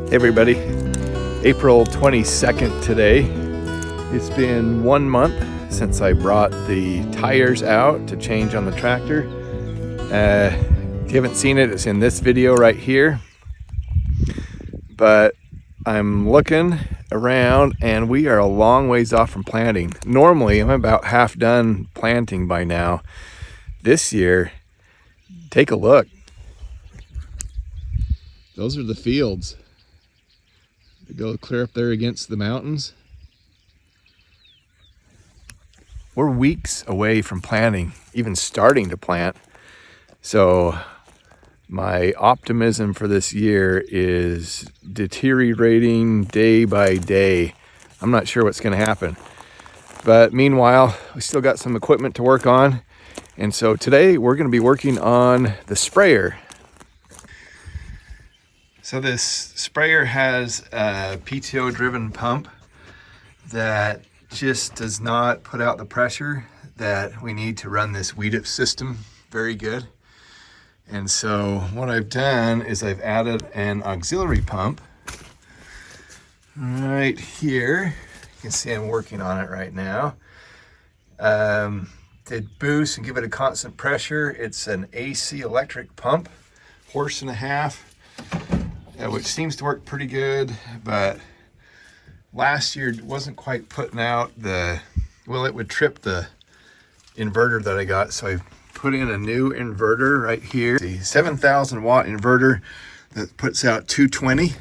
Hey everybody, April 22nd today. It's been 1 month since I brought the tires out to change on the tractor. If you haven't seen it, it's in this video right here. But I'm looking around and we are a long ways off from planting. Normally I'm about half done planting by now. This year, take a look. Those are the fields. We go clear up there against the mountains. We're weeks away from planting, even starting to plant. So my optimism for this year is deteriorating day by day. I'm not sure what's going to happen. But meanwhile, we still got some equipment to work on. And so today we're going to be working on the sprayer. So this sprayer has a PTO driven pump that just does not put out the pressure that we need to run this weed-up system very good. And so what I've done is I've added an auxiliary pump right here. You can see I'm working on it right now. To boost and give it a constant pressure, it's an AC electric pump, 1.5 horse. Which seems to work pretty good, but last year it wasn't quite putting out it would trip the inverter that I got, so I put in a new inverter right here. The 7,000 watt inverter that puts out 220,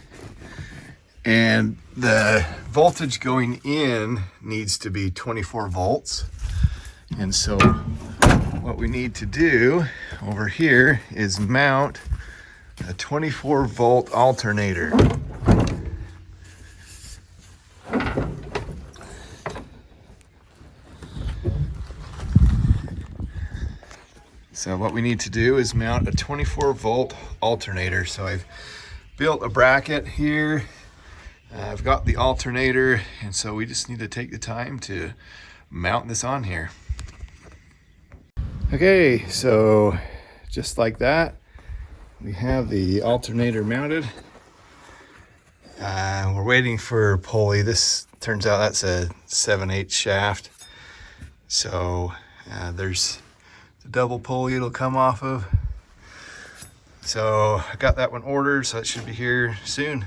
and the voltage going in needs to be 24 volts. And so what we need to do over here is mount a 24 volt alternator. So what we need to do is mount a 24 volt alternator. So I've built a bracket here. I've got the alternator, and so we just need to take the time to mount this on here. Okay, so just like that, we have the alternator mounted. We're waiting for pulley. This turns out that's a 7/8 shaft. So there's the double pulley it'll come off of. So I got that one ordered, so it should be here soon.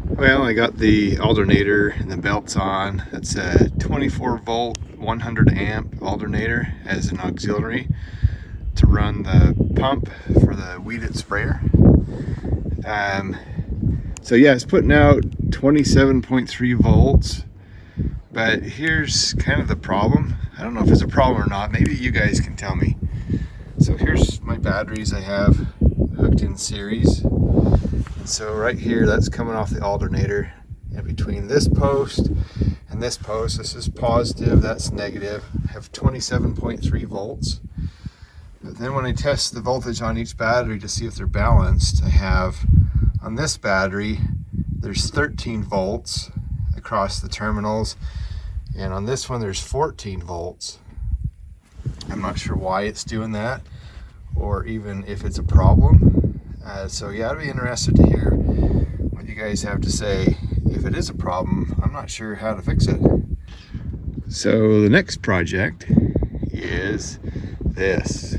Well, I got the alternator and the belts on. That's a 24 volt, 100 amp alternator as an auxiliary to run the pump for the weeded sprayer. So yeah, it's putting out 27.3 volts, but here's kind of the problem. I don't know if it's a problem or not. Maybe you guys can tell me. So here's my batteries I have hooked in series. And so right here, that's coming off the alternator. And between this post and this post, this is positive, that's negative, I have 27.3 volts. But then when I test the voltage on each battery to see if they're balanced, I have on this battery, there's 13 volts across the terminals. And on this one, there's 14 volts. I'm not sure why it's doing that, or even if it's a problem. So yeah, I'd be interested to hear what you guys have to say. If it is a problem, I'm not sure how to fix it. So the next project is this.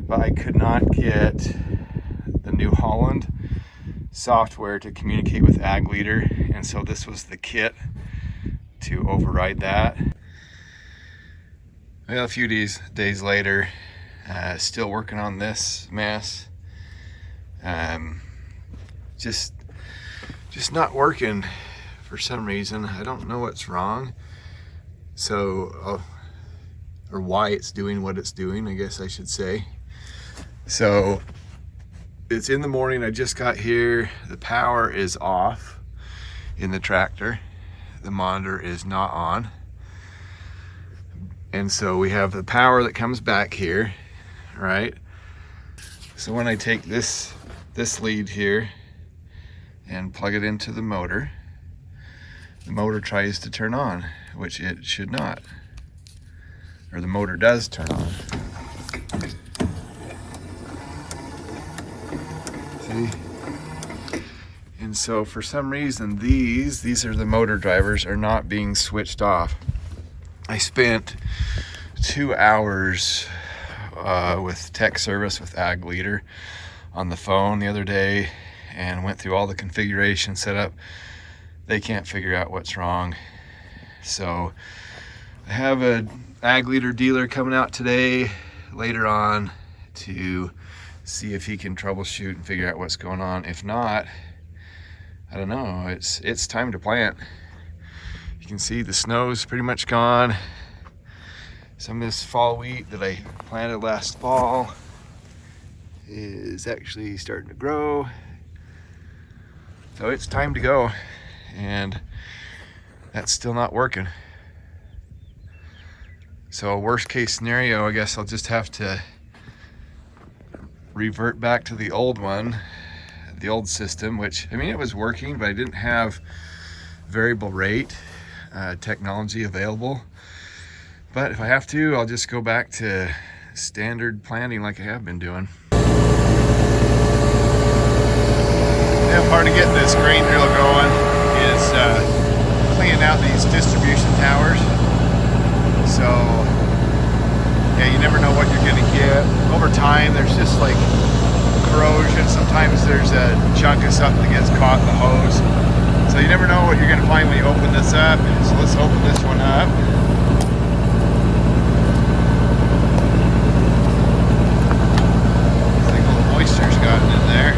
But I could not get the New Holland software to communicate with Ag Leader, and so this was the kit to override that. Well, a few days later, still working on this mess. Just not working for some reason. I don't know what's wrong. So, or why it's doing what it's doing, I guess I should say. So it's in the morning, I just got here, the power is off in the tractor, the monitor is not on, and so we have the power that comes back here, right? So when I take this lead here and plug it into the motor tries to turn on, which it should not, or the motor does turn on. See? And so for some reason, these are the motor drivers, are not being switched off. I spent 2 hours with tech service with Ag Leader on the phone the other day and went through all the configuration setup. They can't figure out what's wrong. So I have an Ag Leader dealer coming out today later on to see if he can troubleshoot and figure out what's going on. If not, I don't know, it's time to plant. You can see the snow's pretty much gone. Some of this fall wheat that I planted last fall is actually starting to grow. So it's time to go, and that's still not working. So worst case scenario, I guess I'll just have to revert back to the old one, the old system, which, I mean, it was working, but I didn't have variable rate technology available. But if I have to, I'll just go back to standard planting like I have been doing. Yeah, part of getting this grain drill going is cleaning out these distribution towers. So yeah, you never know what you're gonna get. Over time, there's just like corrosion. Sometimes there's a chunk of something that gets caught in the hose. So you never know what you're gonna find when you open this up. So let's open this one up. I think a little moisture's gotten in there.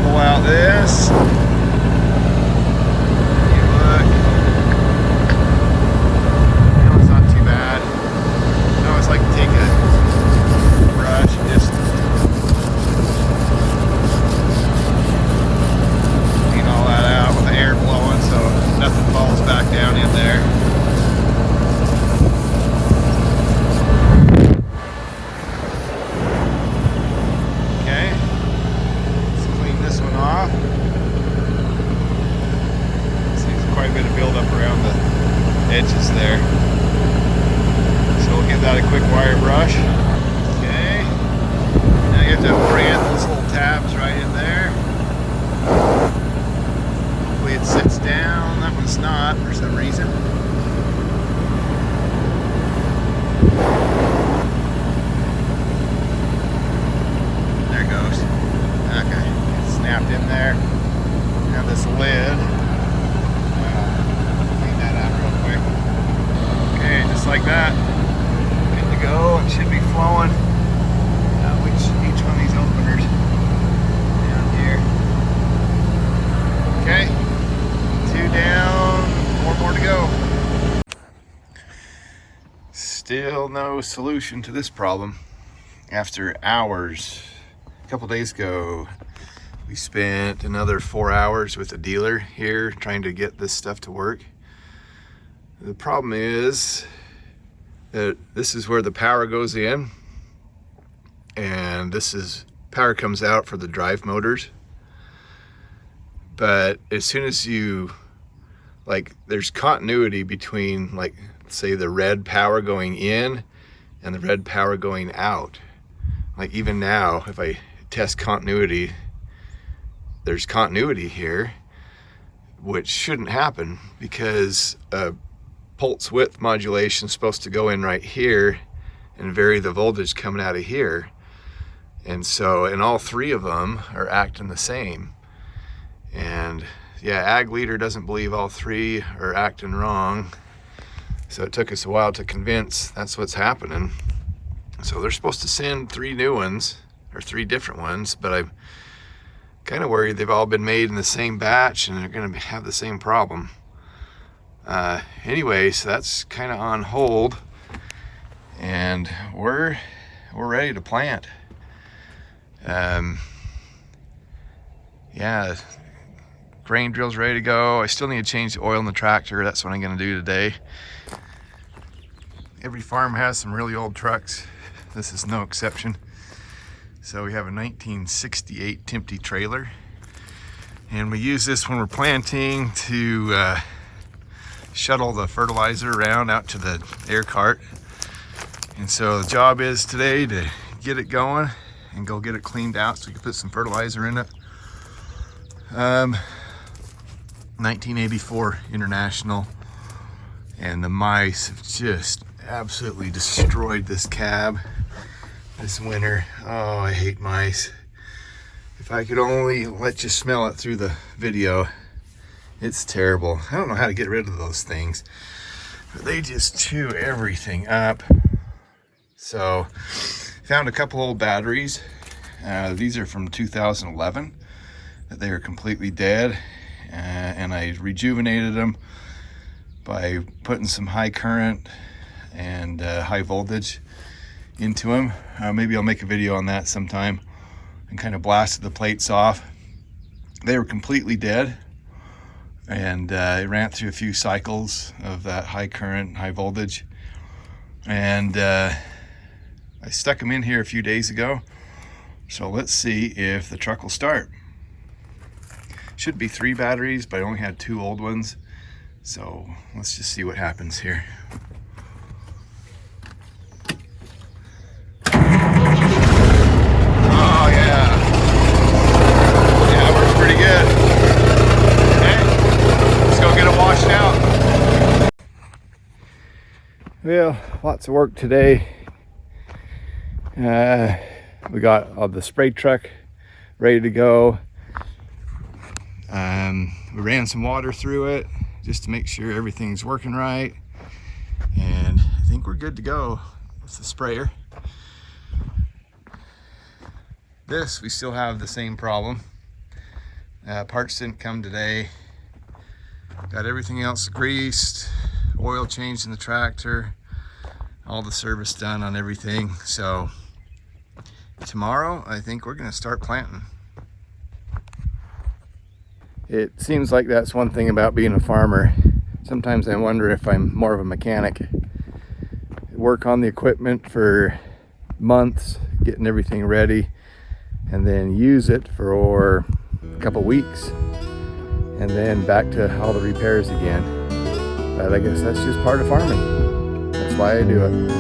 Pull out this. You look. No, it's not too bad. No, it's like take a brush and just clean all that out with the air blowing so nothing falls back down in there. Okay, let's clean this one off. Seems quite a bit of buildup around the edges there. So we'll give that a quick wire brush. Okay, now you have to orient those little tabs right in there. Hopefully it sits down. That one's not for some reason. There it goes. Okay, it's snapped in there. Now this lid. Clean that out real quick. Okay, just like that. Good to go. It should be flowing. Each one of these openers down here. Okay, 2 down, 4 more to go. Still no solution to this problem. After hours, a couple days ago, we spent another 4 hours with a dealer here trying to get this stuff to work. The problem is that this is where the power goes in, and this is power comes out for the drive motors. But as soon as you, like, there's continuity between, like, say the red power going in and the red power going out. Like even now, if I test continuity, there's continuity here, which shouldn't happen because pulse width modulation is supposed to go in right here and vary the voltage coming out of here. And so, and all 3 of them are acting the same. And yeah, Ag Leader doesn't believe all 3 are acting wrong. So it took us a while to convince that's what's happening. So they're supposed to send 3 new ones, or 3 different ones, but I'm kind of worried they've all been made in the same batch and they're gonna have the same problem. Anyway, so that's kind of on hold, and we're ready to plant. Yeah, grain drill's ready to go. I still need to change the oil in the tractor. That's what I'm gonna do today. Every farm has some really old trucks. This is no exception. So we have a 1968 Timpty trailer, and we use this when we're planting to shuttle the fertilizer around out to the air cart. And so the job is today to get it going and go get it cleaned out so we can put some fertilizer in it. 1984 International, and the mice have just absolutely destroyed this cab this winter. Oh, I hate mice. If I could only let you smell it through the video. It's terrible. I don't know how to get rid of those things, but they just chew everything up. So found a couple old batteries. These are from 2011. They are completely dead, and I rejuvenated them by putting some high current and high voltage into them. Maybe I'll make a video on that sometime, and kind of blasted the plates off. They were completely dead, and it ran through a few cycles of that high current, high voltage, and I stuck them in here a few days ago. So let's see if the truck will start. Should be 3 batteries, but I only had 2 old ones. So let's just see what happens here. Oh yeah. Yeah, it works pretty good. Okay, let's go get it washed out. Well, lots of work today. We got the spray truck ready to go. We ran some water through it just to make sure everything's working right, and I think we're good to go with the sprayer. This, we still have the same problem. Parts didn't come today. Got everything else greased, oil changed in the tractor, all the service done on everything. So tomorrow I think we're gonna start planting. It seems like that's one thing about being a farmer. Sometimes I wonder if I'm more of a mechanic. Work on the equipment for months, getting everything ready, and then use it for a couple weeks, and then back to all the repairs again. But I guess that's just part of farming. That's why I do it.